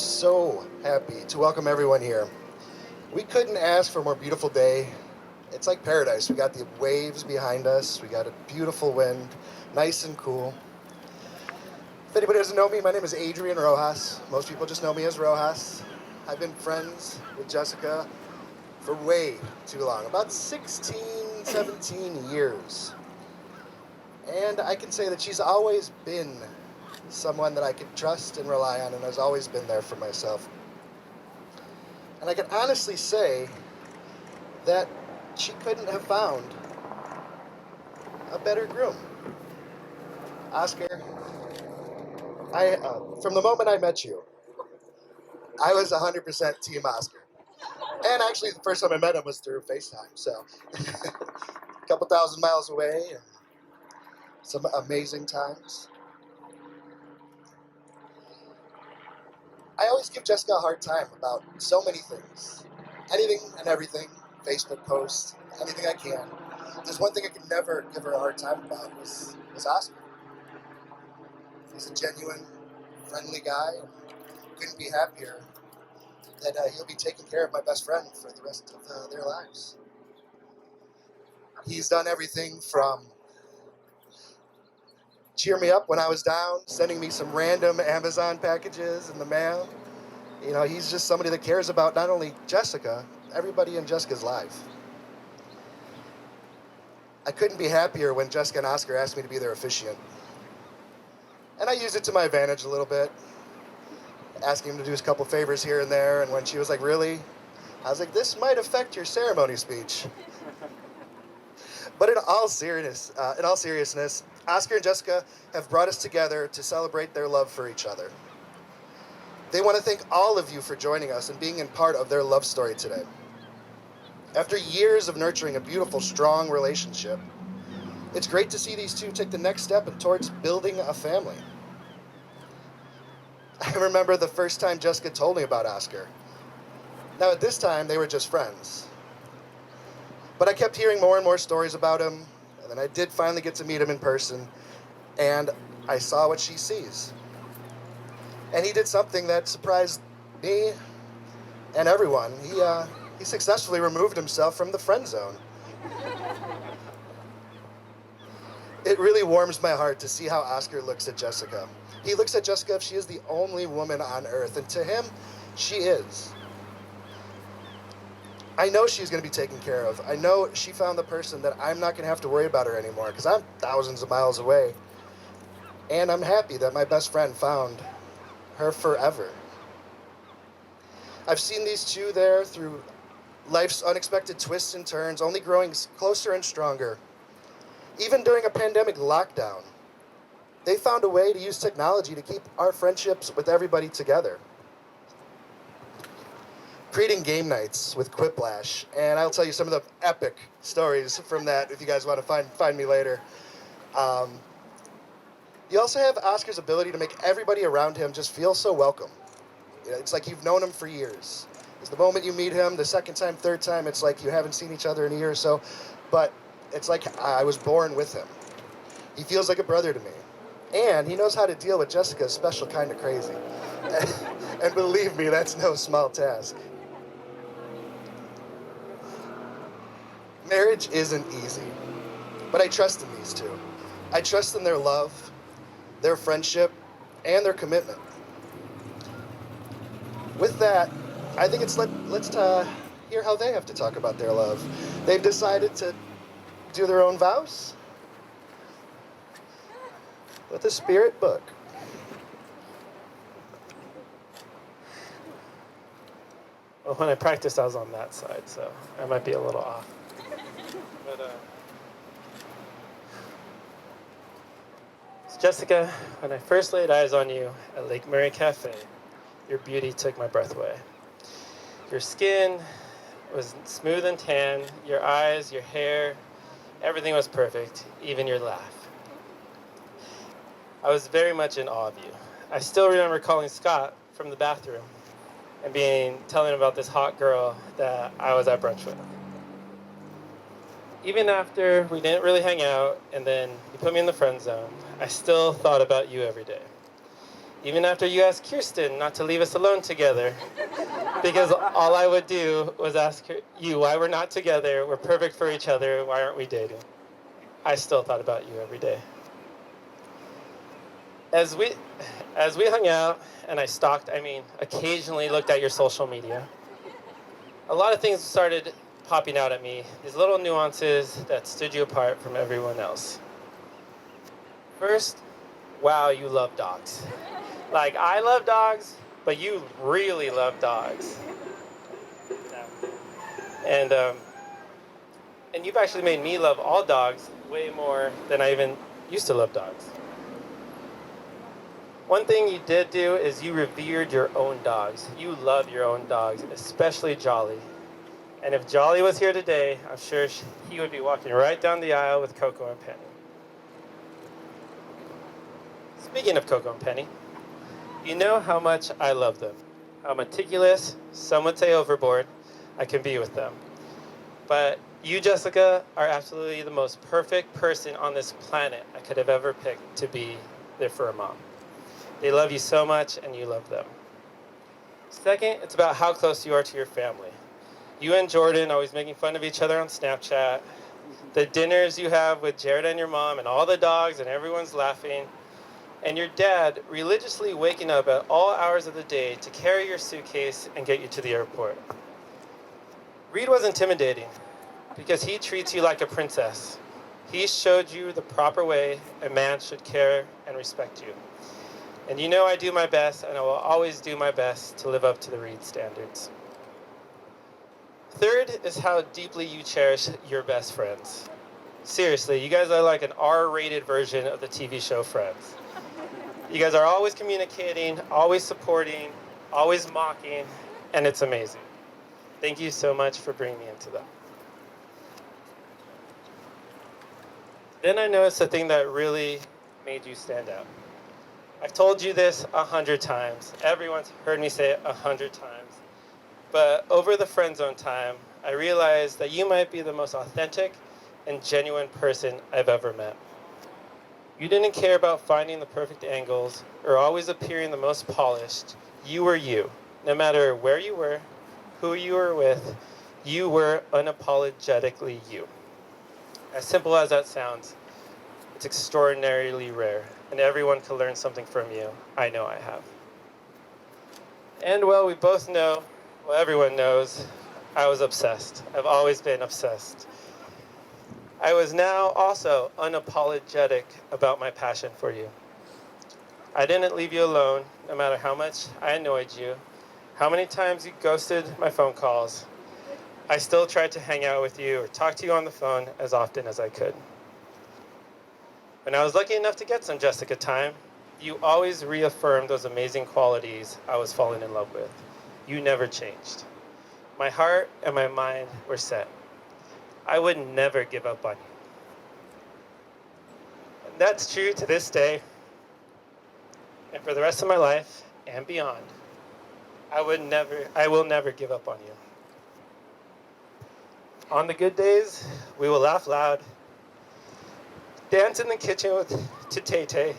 so happy to welcome everyone here. We couldn't ask for a more beautiful day. It's like paradise. We got the waves behind us, we got a beautiful wind, nice and cool. If anybody doesn't know me, my name is Adrian Rojas. Most people just know me as Rojas. I've been friends with Jessica for way too long, about 16, 17 years. And I can say that she's always been someone that I could trust and rely on, and has always been there for myself. And I can honestly say that she couldn't have found a better groom. Oscar, from the moment I met you, I was 100% Team Oscar. And actually, the first time I met him was through FaceTime, so a couple thousand miles away, and some amazing times. I always give Jessica a hard time about so many things. Anything and everything, Facebook posts, anything I can. There's one thing I could never give her a hard time about was Oscar. He's a genuine, friendly guy, and couldn't be happier that he'll be taking care of my best friend for the rest of their lives. He's done everything from cheer me up when I was down, sending me some random Amazon packages in the mail. You know, he's just somebody that cares about not only Jessica, everybody in Jessica's life. I couldn't be happier when Jessica and Oscar asked me to be their officiant. And I used it to my advantage a little bit, asking him to do a couple favors here and there. And when she was like, really? I was like, this might affect your ceremony speech. But in all seriousness, Oscar and Jessica have brought us together to celebrate their love for each other. They want to thank all of you for joining us and being a part of their love story today. After years of nurturing a beautiful, strong relationship, it's great to see these two take the next step towards building a family. I remember the first time Jessica told me about Oscar. Now, at this time, they were just friends. But I kept hearing more and more stories about him, and then I did finally get to meet him in person, and I saw what she sees. And he did something that surprised me and everyone. He successfully removed himself from the friend zone. It really warms my heart to see how Oscar looks at Jessica. He looks at Jessica if she is the only woman on earth, and to him, she is. I know she's going to be taken care of. I know she found the person that I'm not going to have to worry about her anymore, because I'm thousands of miles away. And I'm happy that my best friend found her forever. I've seen these two there through life's unexpected twists and turns, only growing closer and stronger. Even during a pandemic lockdown, they found a way to use technology to keep our friendships with everybody together. Creating game nights with Quiplash, and I'll tell you some of the epic stories from that if you guys want to find me later. You also have Oscar's ability to make everybody around him just feel so welcome. It's like you've known him for years. It's the moment you meet him, the second time, third time, it's like you haven't seen each other in a year or so, but it's like I was born with him. He feels like a brother to me. And he knows how to deal with Jessica's special kind of crazy. And believe me, that's no small task. Marriage isn't easy, but I trust in these two. I trust in their love, their friendship, and their commitment. With that, I think let's hear how they have to talk about their love. They've decided to do their own vows with a spirit book. Well, when I practiced, I was on that side, so I might be a little off. But, Jessica, when I first laid eyes on you at Lake Murray Cafe, your beauty took my breath away. Your skin was smooth and tan, your eyes, your hair, everything was perfect, even your laugh. I was very much in awe of you. I still remember calling Scott from the bathroom and telling him about this hot girl that I was at brunch with. Even after we didn't really hang out and then you put me in the friend zone, I still thought about you every day. Even after you asked Kirsten not to leave us alone together. Because all I would do was ask you why we're not together. We're perfect for each other. Why aren't we dating? I still thought about you every day. As we hung out and I stalked, occasionally looked at your social media, a lot of things started popping out at me, these little nuances that stood you apart from everyone else. First, wow, you love dogs. Like, I love dogs, but you really love dogs. And you've actually made me love all dogs way more than I even used to love dogs. One thing you did do is you revered your own dogs. You love your own dogs, especially Jolly. And if Jolly was here today, I'm sure he would be walking right down the aisle with Coco and Penny. Speaking of Coco and Penny, you know how much I love them. How meticulous, some would say overboard, I can be with them. But you, Jessica, are absolutely the most perfect person on this planet I could have ever picked to be their fur mom. They love you so much, and you love them. Second, it's about how close you are to your family. You and Jordan always making fun of each other on Snapchat. The dinners you have with Jared and your mom and all the dogs and everyone's laughing. And your dad religiously waking up at all hours of the day to carry your suitcase and get you to the airport. Reed was intimidating because he treats you like a princess. He showed you the proper way a man should care and respect you. And you know I do my best, and I will always do my best to live up to the Reed standards. Third is how deeply you cherish your best friends. Seriously, you guys are like an R-rated version of the TV show Friends. You guys are always communicating, always supporting, always mocking, and it's amazing. Thank you so much for bringing me into that. Then I noticed the thing that really made you stand out. I've told you this 100 times. Everyone's heard me say it 100 times. But over the friend zone time, I realized that you might be the most authentic and genuine person I've ever met. You didn't care about finding the perfect angles or always appearing the most polished. You were you. No matter where you were, who you were with, you were unapologetically you. As simple as that sounds, it's extraordinarily rare, and everyone can learn something from you. I know I have. And well, we both know, well, everyone knows, I was obsessed. I've always been obsessed. I was now also unapologetic about my passion for you. I didn't leave you alone, no matter how much I annoyed you, how many times you ghosted my phone calls. I still tried to hang out with you or talk to you on the phone as often as I could. When I was lucky enough to get some Jessica time, you always reaffirmed those amazing qualities I was falling in love with. You never changed. My heart and my mind were set. I would never give up on you. And that's true to this day and for the rest of my life and beyond. I will never give up on you. On the good days, we will laugh loud, dance in the kitchen to Tay-Tay,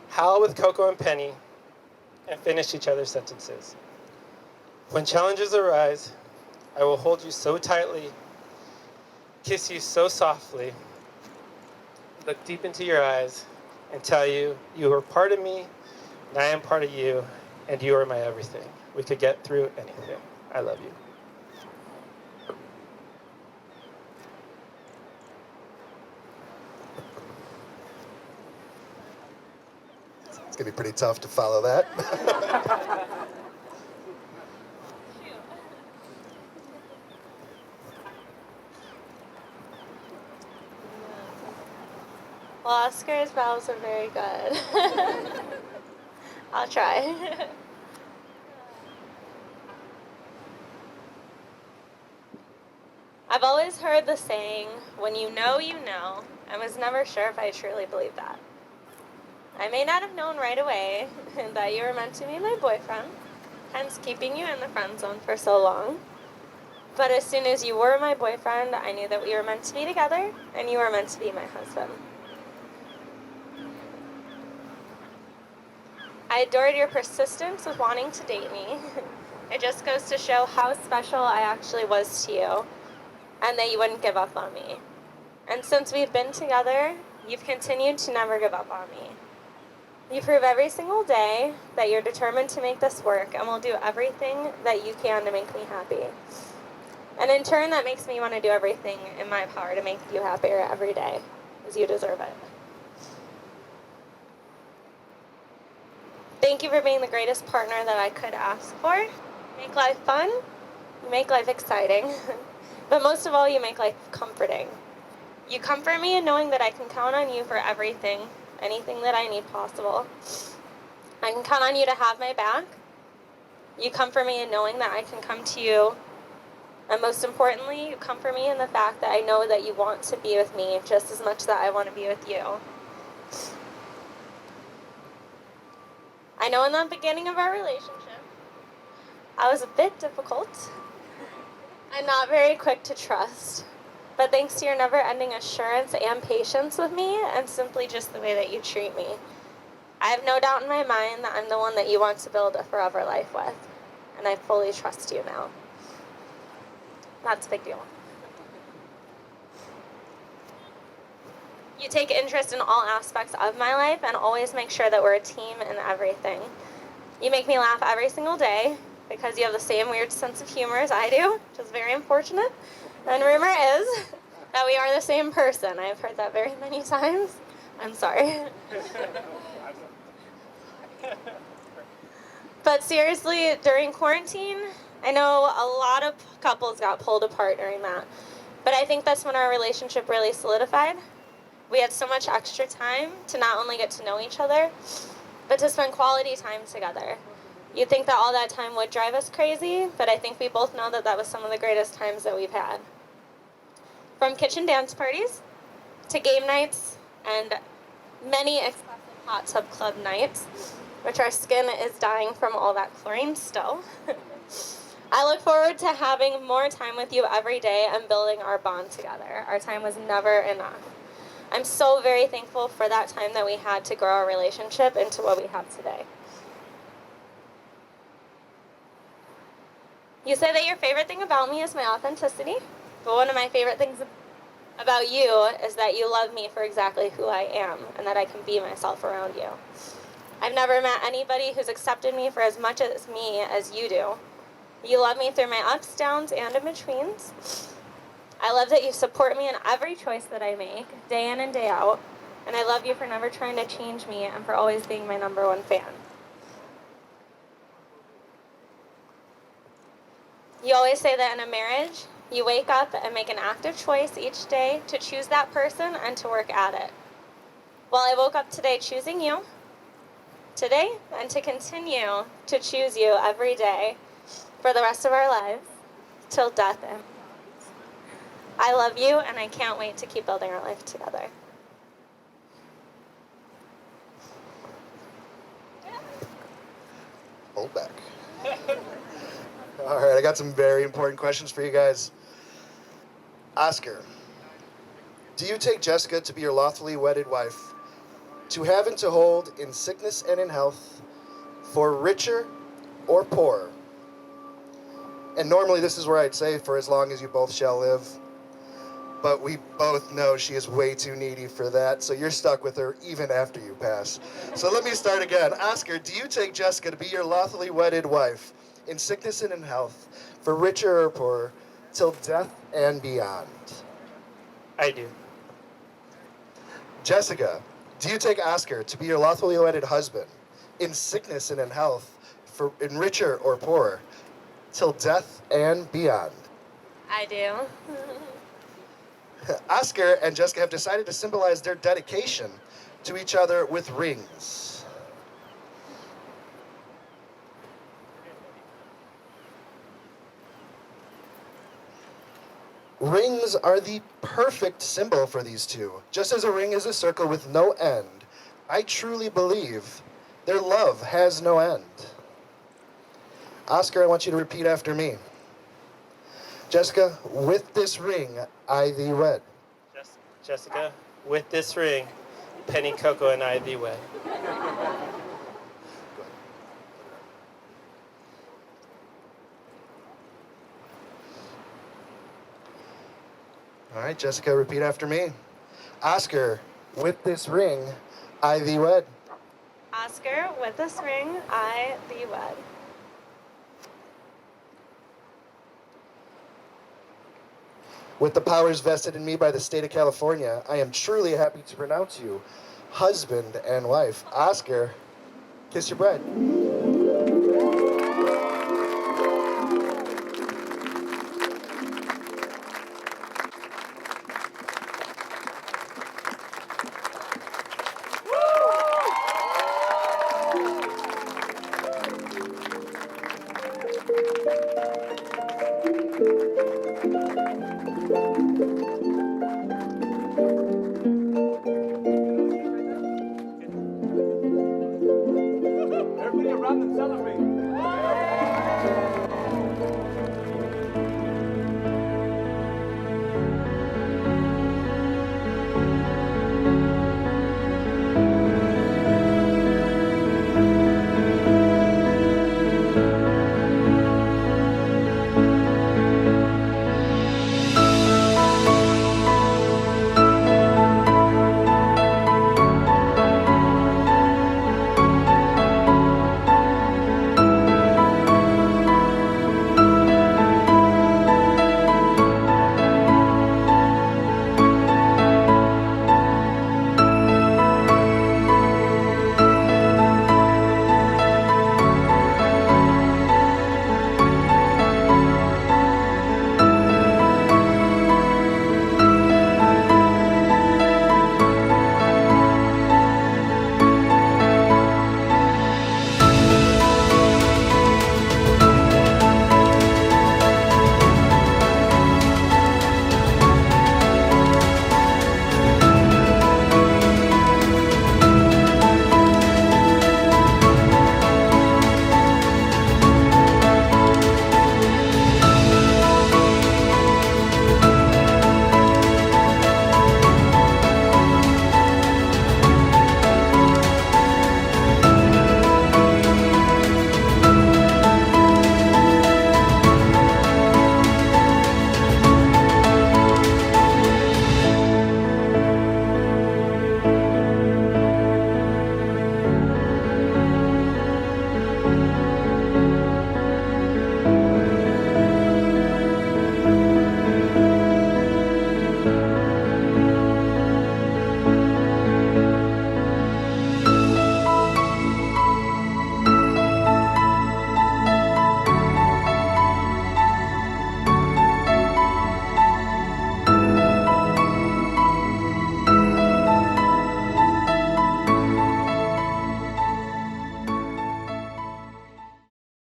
howl with Coco and Penny, and finish each other's sentences. When challenges arise, I will hold you so tightly, kiss you so softly, look deep into your eyes, and tell you you are part of me, and I am part of you, and you are my everything. We could get through anything. I love you. It's gonna be pretty tough to follow that. Well, Oscar's vows are very good. I'll try. I've always heard the saying, when you know, you know. I was never sure if I truly believed that. I may not have known right away that you were meant to be my boyfriend, hence keeping you in the friend zone for so long. But as soon as you were my boyfriend, I knew that we were meant to be together, and you were meant to be my husband. I adored your persistence with wanting to date me. It just goes to show how special I actually was to you, and that you wouldn't give up on me. And since we've been together, you've continued to never give up on me. You prove every single day that you're determined to make this work and will do everything that you can to make me happy. And in turn, that makes me want to do everything in my power to make you happier every day, as you deserve it. Thank you for being the greatest partner that I could ask for. You make life fun, you make life exciting, but most of all, you make life comforting. You comfort me in knowing that I can count on you for everything, anything that I need possible. I can count on you to have my back. You comfort me in knowing that I can come to you. And most importantly, you comfort me in the fact that I know that you want to be with me just as much that I want to be with you. I know in the beginning of our relationship, I was a bit difficult and not very quick to trust. But thanks to your never-ending assurance and patience with me, and simply just the way that you treat me, I have no doubt in my mind that I'm the one that you want to build a forever life with. And I fully trust you now. That's a big deal. You take interest in all aspects of my life and always make sure that we're a team in everything. You make me laugh every single day because you have the same weird sense of humor as I do, which is very unfortunate. And rumor is that we are the same person. I've heard that very many times. I'm sorry. But seriously, during quarantine, I know a lot of couples got pulled apart during that. But I think that's when our relationship really solidified. We had so much extra time to not only get to know each other, but to spend quality time together. You'd think that all that time would drive us crazy, but I think we both know that that was some of the greatest times that we've had. From kitchen dance parties to game nights and many excessive hot tub club nights, which our skin is dying from all that chlorine still. I look forward to having more time with you every day and building our bond together. Our time was never enough. I'm so very thankful for that time that we had to grow our relationship into what we have today. You say that your favorite thing about me is my authenticity, but one of my favorite things about you is that you love me for exactly who I am and that I can be myself around you. I've never met anybody who's accepted me for as much as me as you do. You love me through my ups, downs, and in-betweens. I love that you support me in every choice that I make, day in and day out, and I love you for never trying to change me and for always being my #1 fan. You always say that in a marriage, you wake up and make an active choice each day to choose that person and to work at it. Well, I woke up today choosing you, today, and to continue to choose you every day for the rest of our lives, till death and I love you, and I can't wait to keep building our life together. Hold back. All right, I got some very important questions for you guys. Oscar, do you take Jessica to be your lawfully wedded wife, to have and to hold in sickness and in health, for richer or poorer? And normally this is where I'd say for as long as you both shall live. But we both know she is way too needy for that, so you're stuck with her even after you pass. So let me start again. Oscar, do you take Jessica to be your lawfully wedded wife, in sickness and in health, for richer or poorer, till death and beyond? I do. Jessica, do you take Oscar to be your lawfully wedded husband, in sickness and in health, for in richer or poorer, till death and beyond? I do. Oscar and Jessica have decided to symbolize their dedication to each other with rings. Rings are the perfect symbol for these two. Just as a ring is a circle with no end, I truly believe their love has no end. Oscar, I want you to repeat after me. Jessica, with this ring, I thee wed. Jessica, with this ring, Penny, Coco, and I thee wed. Go ahead. All right, Jessica, repeat after me. Oscar, with this ring, I thee wed. Oscar, with this ring, I thee wed. With the powers vested in me by the state of California, I am truly happy to pronounce you husband and wife. Oscar, kiss your bride.